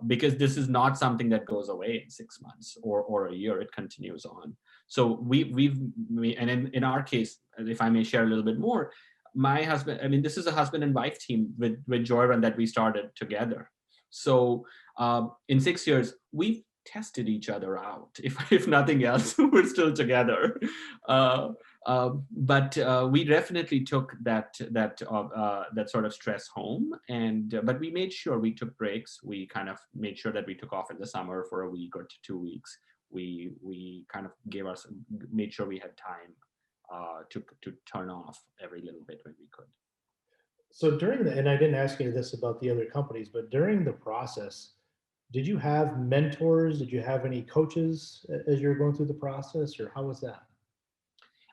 because this is not something that goes away in 6 months or a year. It continues on. So and in our case, if I may share a little bit more, my husband, I mean, this is a husband and wife team with JoyRun that we started together. So in 6 years, we've tested each other out. If nothing else, we're still together. But we definitely took that sort of stress home, but we made sure we took breaks. We kind of made sure that we took off in the summer for a week or 2 weeks. We kind of made sure we had time to turn off every little bit when we could. So and I didn't ask you this about the other companies, but during the process, did you have mentors? Did you have any coaches as you're going through the process, or how was that?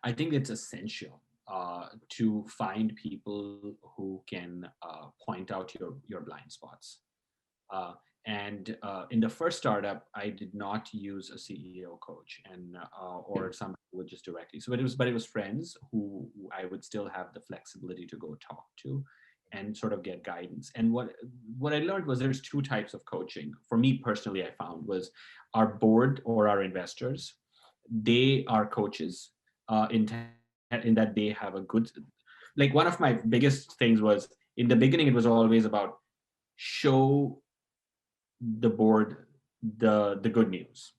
I think it's essential to find people who can point out your blind spots. And in the first startup, I did not use a CEO coach or somebody who would just directly. So it was friends who I would still have the flexibility to go talk to and sort of get guidance. And what I learned was there's 2 types of coaching. For me personally, I found was our board or our investors. They are coaches in that they have a good, like, one of my biggest things was in the beginning, it was always about show the board the good news,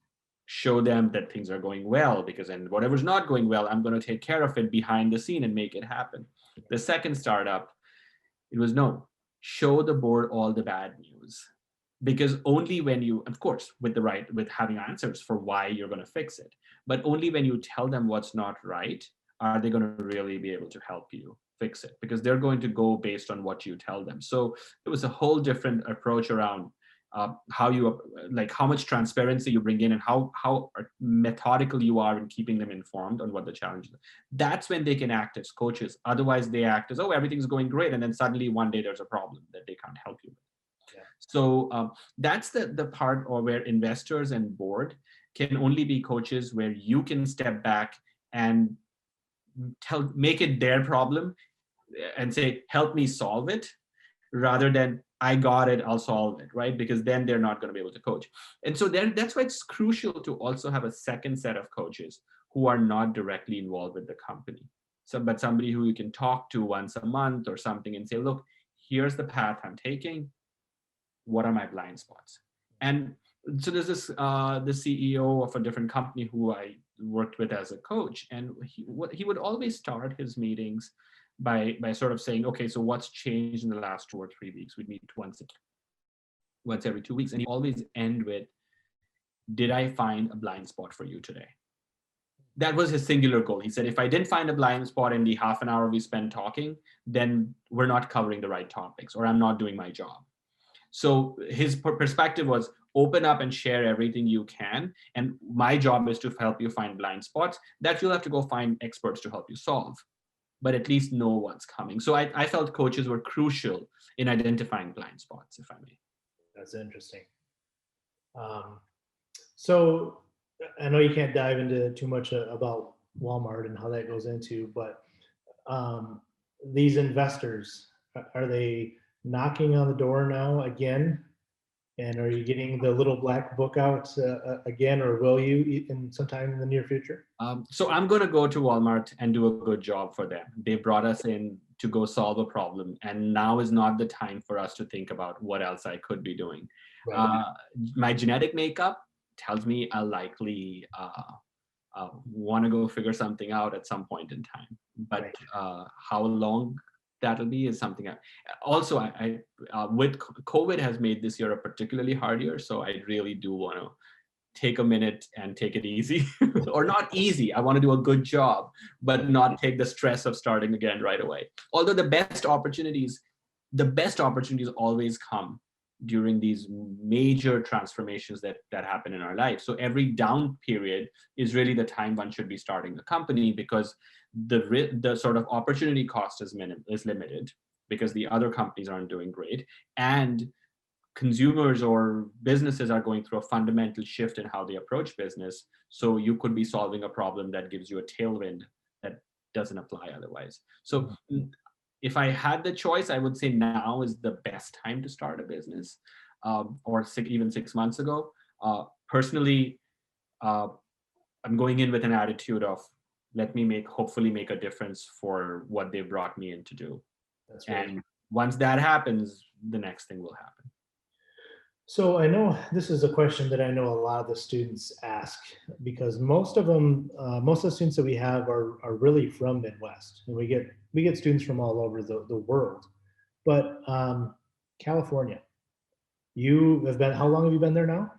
show them that things are going well, because and whatever's not going well, I'm going to take care of it behind the scene and make it happen. The second startup, it was no, show the board all the bad news, because only when you, of course, with having answers for why you're going to fix it, but only when you tell them what's not right are they going to really be able to help you fix it, because they're going to go based on what you tell them. So it was a whole different approach around how much transparency you bring in and how methodical you are in keeping them informed on what the challenge is. That's when they can act as coaches. Otherwise, they act as, oh, everything's going great, and then suddenly one day there's a problem that they can't help you with. Yeah. So that's the part where investors and board can only be coaches, where you can step back and make it their problem and say, help me solve it, rather than I got it, I'll solve it, right? Because then they're not going to be able to coach. And so that's why it's crucial to also have a second set of coaches who are not directly involved with the company. But somebody who you can talk to once a month or something and say, look, here's the path I'm taking. What are my blind spots? And so there's this the CEO of a different company who I worked with as a coach, and he would always start his meetings by sort of saying, okay, so what's changed in the last 2 or 3 weeks? We'd meet once every 2 weeks. And he always end with, did I find a blind spot for you today? That was his singular goal. He said, if I didn't find a blind spot in the half an hour we spent talking, then we're not covering the right topics, or I'm not doing my job. So his perspective was, open up and share everything you can. And my job is to help you find blind spots that you'll have to go find experts to help you solve, but at least know what's coming. So I felt coaches were crucial in identifying blind spots, if I may. That's interesting. So I know you can't dive into too much about Walmart and how that goes into, but these investors, are they knocking on the door now again? And are you getting the little black book out again, or will you in sometime in the near future? So I'm going to go to Walmart and do a good job for them. They brought us in to go solve a problem, and now is not the time for us to think about what else I could be doing. Right. My genetic makeup tells me I'll likely want to go figure something out at some point in time. But Right. how long that'll be is something. Also, with COVID has made this year a particularly hard year, so I really do want to take a minute and take it easy, or not easy. I want to do a good job, but not take the stress of starting again right away. Although the best opportunities always come during these major transformations that happen in our life. So every down period is really the time one should be starting a company, because the sort of opportunity cost is limited, because the other companies aren't doing great, and consumers or businesses are going through a fundamental shift in how they approach business. So you could be solving a problem that gives you a tailwind that doesn't apply otherwise. So if I had the choice, I would say now is the best time to start a business, or even 6 months ago. Personally, I'm going in with an attitude of, let me hopefully make a difference for what they brought me in to do. That's right. And once that happens, the next thing will happen. So I know this is a question that I know a lot of the students ask, because most of the students that we have are really from Midwest, and we get students from all over the world. But California, you have been, how long have you been there now?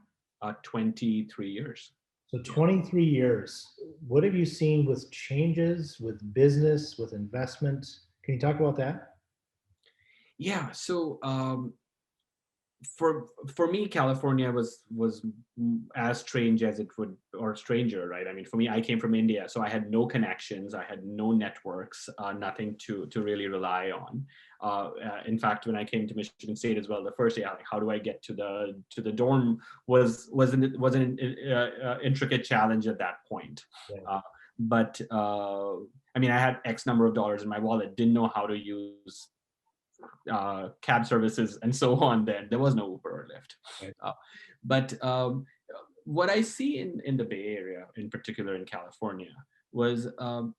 23 years. So 23 years. What have you seen with changes, with business, with investment? Can you talk about that? Yeah. So for me, California was as strange as it would, or stranger, right? I mean, for me, I came from India, so I had no connections, I had no networks, nothing to really rely on. In fact, when I came to Michigan State as well, the first day, like, how do I get to the dorm was an intricate challenge at that point. Yeah. But I mean, I had X number of dollars in my wallet, didn't know how to use cab services and so on. Then there was no Uber or Lyft. Right. But what I see in the Bay Area, in particular in California, was that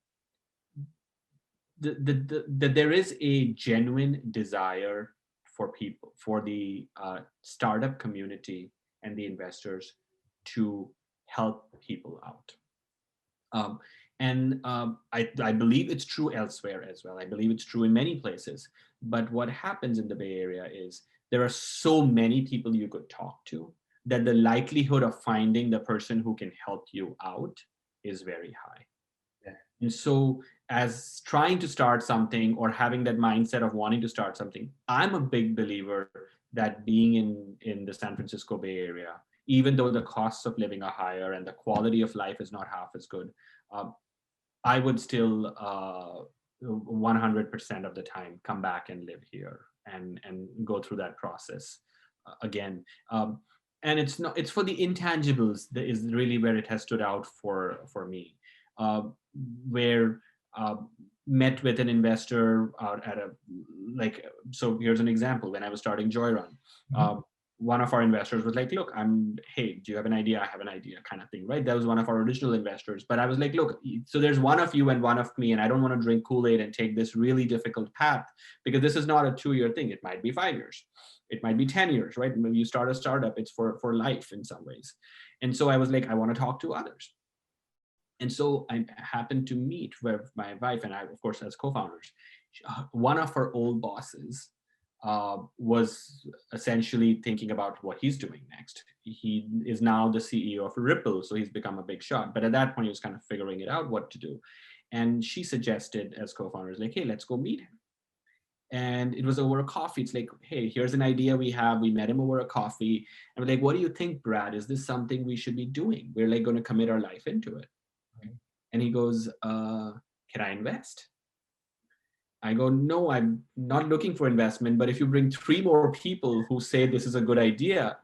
there is a genuine desire for people, for the startup community and the investors, to help people out. I believe it's true elsewhere as well. I believe it's true in many places. But what happens in the Bay Area is there are so many people you could talk to that the likelihood of finding the person who can help you out is very high. Yeah. And so, as trying to start something or having that mindset of wanting to start something, I'm a big believer that being in the San Francisco Bay Area, even though the costs of living are higher and the quality of life is not half as good, I would still 100% of the time come back and live here and go through that process again. And it's for the intangibles that is really where it has stood out for me. Where met with an investor at so here's an example. When I was starting JoyRun, one of our investors was like, look, hey, do you have an idea? I have an idea, kind of thing, right? That was one of our original investors. But I was like, look, so there's one of you and one of me, and I don't want to drink Kool-Aid and take this really difficult path, because this is not a 2-year thing. It might be 5 years. It might be 10 years, right? When you start a startup, it's for life in some ways. And so I was like, I want to talk to others. And so I happened to meet with my wife and I, of course, as co-founders. One of our old bosses was essentially thinking about what he's doing next. He is now the CEO of Ripple, so he's become a big shot. But at that point, he was kind of figuring it out what to do. And she suggested, as co-founders, like, hey, let's go meet him. And it was over a coffee. It's like, hey, here's an idea we have. We met him over a coffee. And we're like, what do you think, Brad? Is this something we should be doing? We're like going to commit our life into it. And he goes, can I invest? I go, no, I'm not looking for investment, but if you bring 3 more people who say this is a good idea,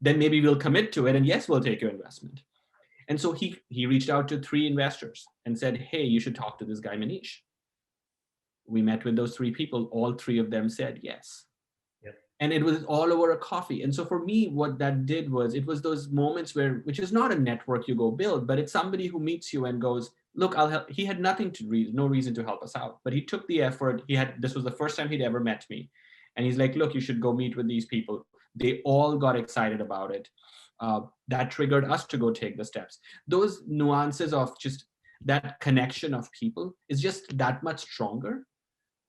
then maybe we'll commit to it, and yes, we'll take your investment. And so he reached out to 3 investors and said, hey, you should talk to this guy, Manish. We met with those 3 people. All 3 of them said yes. Yep. And it was all over a coffee. And so for me, what that did was, it was those moments where, which is not a network you go build, but it's somebody who meets you and goes, look, I'll help. He had nothing to no reason to help us out, but he took the effort. This was the first time he'd ever met me. And he's like, look, you should go meet with these people. They all got excited about it. That triggered us to go take the steps. Those nuances of just that connection of people is just that much stronger.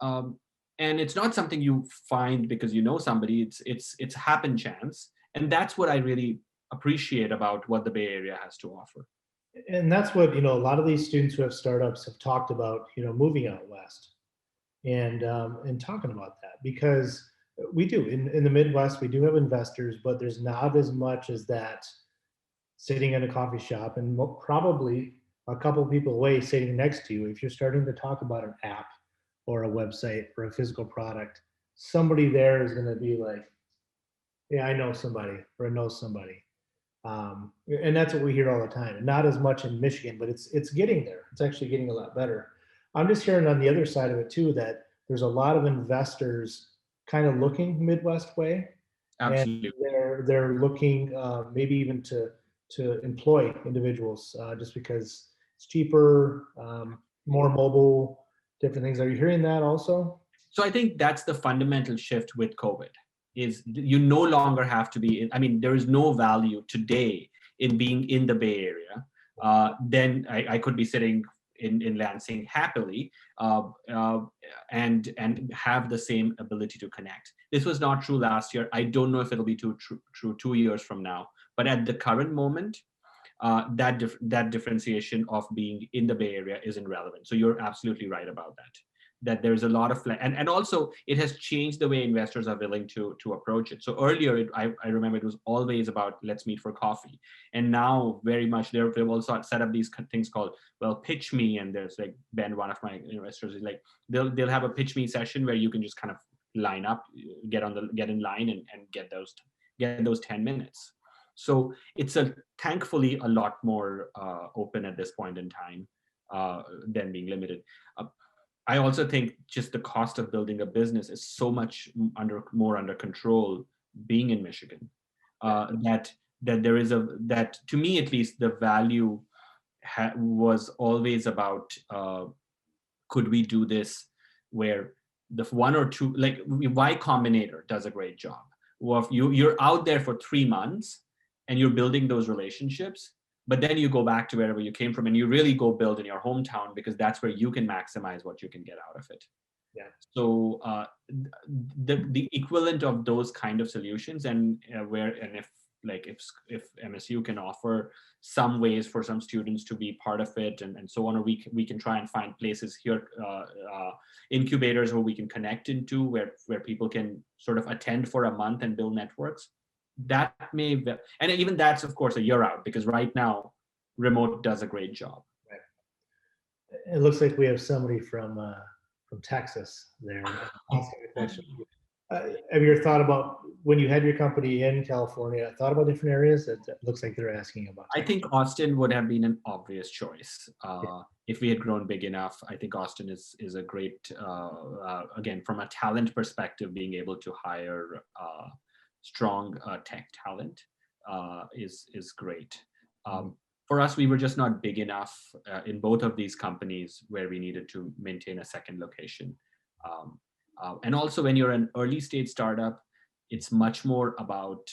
And it's not something you find because you know somebody. It's happen chance, and that's what I really appreciate about what the Bay Area has to offer. And that's what, a lot of these students who have startups have talked about, moving out west and talking about that, because we do in the Midwest, we do have investors, but there's not as much as that sitting in a coffee shop and probably a couple of people away sitting next to you. If you're starting to talk about an app or a website or a physical product, somebody there is going to be like, yeah, I know somebody, or I know somebody. And that's what we hear all the time. And not as much in Michigan, but it's getting there. It's actually getting a lot better. I'm just hearing on the other side of it too, that there's a lot of investors kind of looking Midwest way. Absolutely. And they're looking maybe even to employ individuals just because it's cheaper, more mobile, different things. Are you hearing that also? So I think that's the fundamental shift with COVID. Is you no longer have to be, there is no value today in being in the Bay Area. Then I could be sitting in Lansing happily and have the same ability to connect. This was not true last year. I don't know if it'll be true 2 years from now. But at the current moment, that differentiation of being in the Bay Area isn't relevant. So you're absolutely right about that. That there's a lot of and also it has changed the way investors are willing to approach it. So earlier, I remember it was always about let's meet for coffee, and now very much they've also set up these things called, well, pitch me. And there's like Ben, one of my investors, is like they'll have a pitch me session where you can just kind of line up, get in line and get those 10 minutes. So it's thankfully a lot more open at this point in time than being limited. I also think just the cost of building a business is so much more under control being in Michigan, that there is that to me at least the value was always about could we do this where the 1 or 2, like Y Combinator does a great job. Well, if you're out there for 3 months and you're building those relationships, but then you go back to wherever you came from and you really go build in your hometown, because that's where you can maximize what you can get out of it. Yeah. So the equivalent of those kind of solutions, and if MSU can offer some ways for some students to be part of it and so on, or we can try and find places here, incubators where we can connect into where people can sort of attend for a month and build networks. That may be, and even that's of course a year out, because right now remote does a great job. Right. It looks like we have somebody from Texas there asking a question. Have you ever thought about, when you had your company in California, thought about different areas that looks like they're asking about? I think Austin would have been an obvious choice. If we had grown big enough. I think Austin is a great, again, from a talent perspective, being able to hire strong tech talent is great. For us, we were just not big enough in both of these companies where we needed to maintain a second location. And also when you're an early stage startup, it's much more about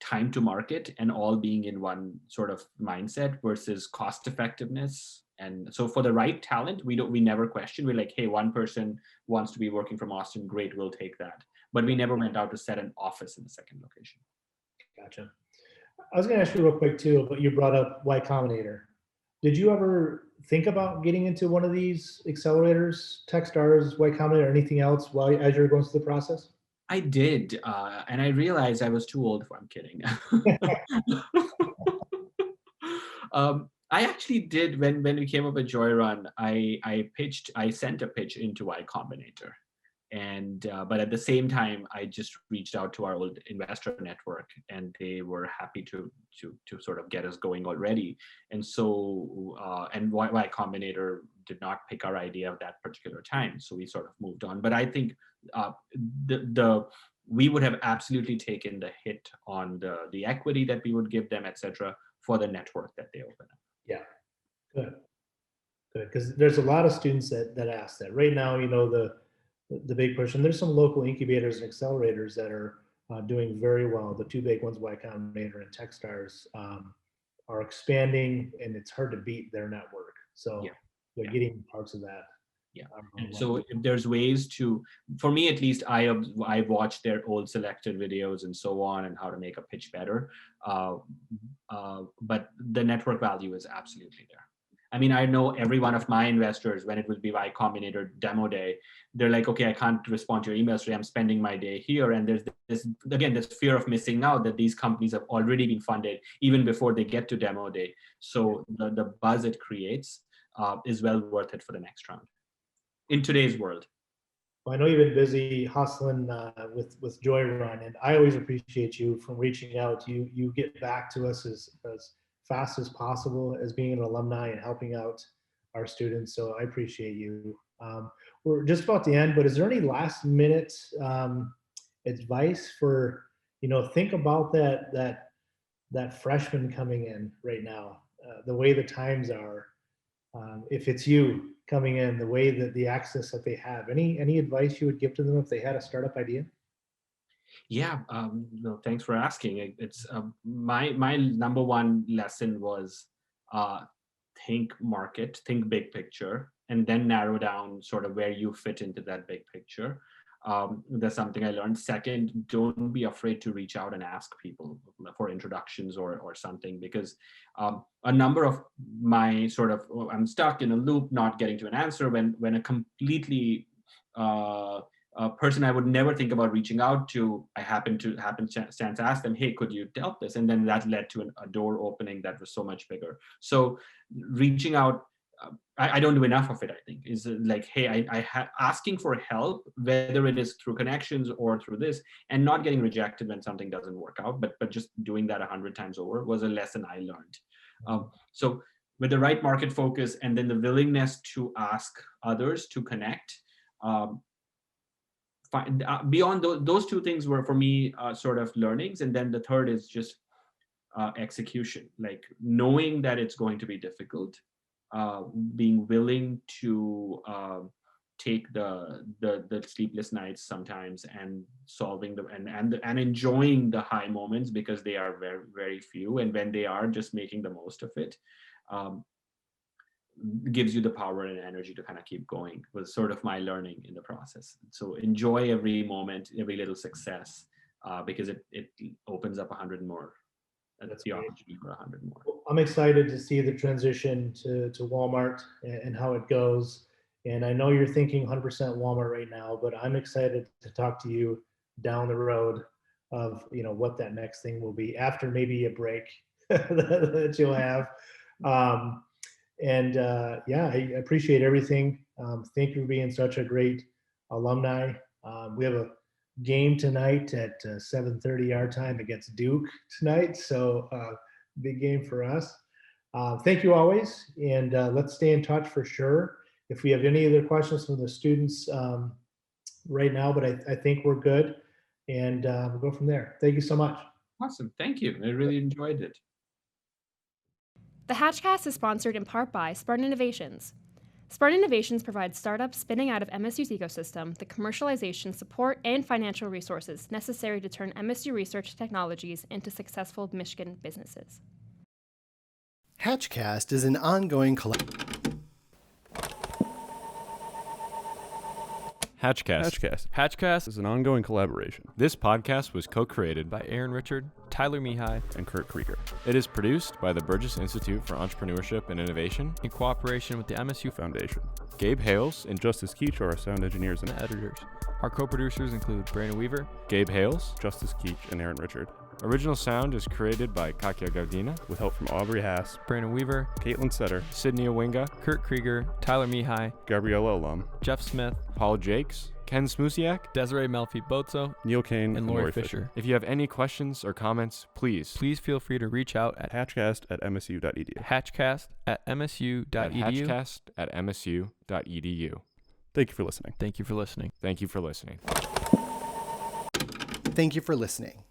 time to market and all being in one sort of mindset versus cost effectiveness. And so for the right talent, we never question. We're like, hey, one person wants to be working from Austin, great, we'll take that. But we never went out to set an office in the second location. Gotcha. I was going to ask you real quick too, but you brought up Y Combinator. Did you ever think about getting into one of these accelerators, Techstars, Y Combinator, or anything else as you were going through the process? I did, and I realized I was too old for. I'm kidding. I actually did when we came up with JoyRun. I sent a pitch into Y Combinator, And but at the same time, I just reached out to our old investor network, and they were happy to sort of get us going already. And so and Y Combinator did not pick our idea at that particular time, so we sort of moved on. But I think we would have absolutely taken the hit on the equity that we would give them, etc., for the network that they open up. Yeah, good. Because there's a lot of students that ask that right now. The big push, and there's some local incubators and accelerators that are doing very well. The two big ones, Y Combinator and Techstars, are expanding, and it's hard to beat their network. So they're getting parts of that. Yeah. And so if there's ways to, for me at least, I've watched their old selected videos and so on, and how to make a pitch better. But the network value is absolutely there. I mean, I know every one of my investors, when it would be Y Combinator demo day, they're like, okay, I can't respond to your emails today. I'm spending my day here. And there's this fear of missing out, that these companies have already been funded even before they get to demo day. So the buzz it creates is well worth it for the next round in today's world. Well, I know you've been busy hustling with JoyRun, and I always appreciate you from reaching out. You get back to us as fast as possible as being an alumni and helping out our students. So I appreciate you. We're just about to end, but is there any last minute advice for, think about that freshman coming in right now, the way the times are, if it's you coming in, the way that the access that they have, any advice you would give to them if they had a startup idea? Yeah, no, thanks for asking. It's my number one lesson was think market, think big picture, and then narrow down sort of where you fit into that big picture. That's something I learned. Second, don't be afraid to reach out and ask people for introductions or something, because a number of my I'm stuck in a loop, not getting to an answer when a completely a person I would never think about reaching out to, I happened to ask them, hey, could you help this? And then that led to a door opening that was so much bigger. So reaching out, I don't do enough of it, I think, is like, hey, asking for help, whether it is through connections or through this, and not getting rejected when something doesn't work out, but just doing that 100 times over was a lesson I learned. So with the right market focus, and then the willingness to ask others to connect, beyond those two things were for me sort of learnings. And then the third is just execution, like knowing that it's going to be difficult, being willing to take the sleepless nights sometimes, and solving them and enjoying the high moments, because they are very, very few, and when they are, just making the most of it gives you the power and energy to kind of keep going, was sort of my learning in the process. So enjoy every moment, every little success, because it opens up 100 more. That's the opportunity for 100 more. I'm excited to see the transition to Walmart and how it goes. And I know you're thinking 100% Walmart right now, but I'm excited to talk to you down the road of what that next thing will be after maybe a break that you'll have. I appreciate everything. Thank you for being such a great alumni. We have a game tonight at 7:30 our time against Duke tonight, so big game for us. Thank you always, and let's stay in touch for sure. If we have any other questions from the students right now, but I think we're good, and we'll go from there. Thank you so much. Awesome, thank you. I really enjoyed it. The Hatchcast is sponsored in part by Spartan Innovations. Spartan Innovations provides startups spinning out of MSU's ecosystem the commercialization, support, and financial resources necessary to turn MSU research technologies into successful Michigan businesses. Hatchcast is an ongoing Hatchcast is an ongoing collaboration. This podcast was co-created By Aaron Richard, Tyler Mihai, And Kurt Krieger. It is produced by the Burgess Institute for Entrepreneurship and Innovation, in cooperation with the MSU Foundation. Gabe Hales, And Justice Keach are our sound engineers and editors. Our co-producers include Brandon Weaver, Gabe Hales. Justice Keach and Aaron Richard. Original sound is created by Katya Gardina, With help from Aubrey Haas, Brandon Weaver, Caitlin Setter, Sydney Owinga, Kurt Krieger, Tyler Mihai, Gabriella Alum, Jeff Smith, Paul Jakes, Ken Smusiak. Desiree Melfi-Bozzo, Neil Kane, and Lori Fisher. If you have any questions or comments, please Feel free to reach out at hatchcast@msu.edu. hatchcast@msu.edu. hatchcast@msu.edu. Thank you for listening. Thank you for listening. Thank you for listening. Thank you for listening.